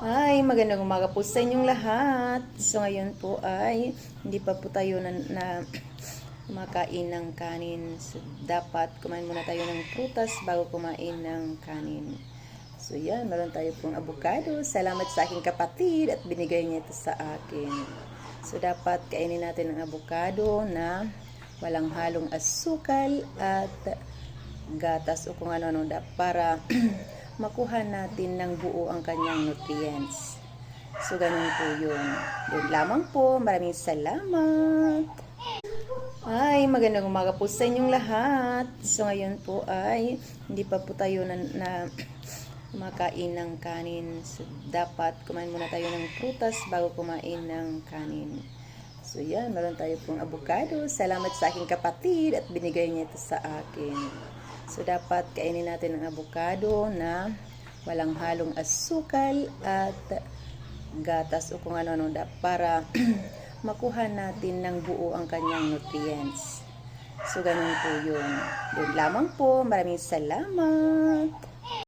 Magandang umaga po sa inyong lahat. So ngayon po ay hindi pa po tayo na kumakain ng kanin. So, dapat kumain muna tayo ng prutas bago kumain ng kanin. So yan, meron tayo pong avocado. Salamat sa aking kapatid at binigay niya ito sa akin. So dapat kainin natin ang avocado na walang halong asukal at gatas o kung ano-ano para makuha natin ng buo ang kanyang nutrients. So, ganun po yun. Yun lamang po. Maraming salamat. Magandang umaga po sa inyong lahat. So, ngayon po ay hindi pa po tayo na kumakain ng kanin. So, dapat kumain muna tayo ng prutas bago kumain ng kanin. So, yan. Meron tayo pong avocado. Salamat sa aking kapatid at binigay niya ito sa akin. So, dapat kainin natin ang avocado na walang halong asukal at gatas o kung ano-ano para makuha natin ng buo ang kanyang nutrients. So, ganun po yun. Yun lamang po. Maraming salamat.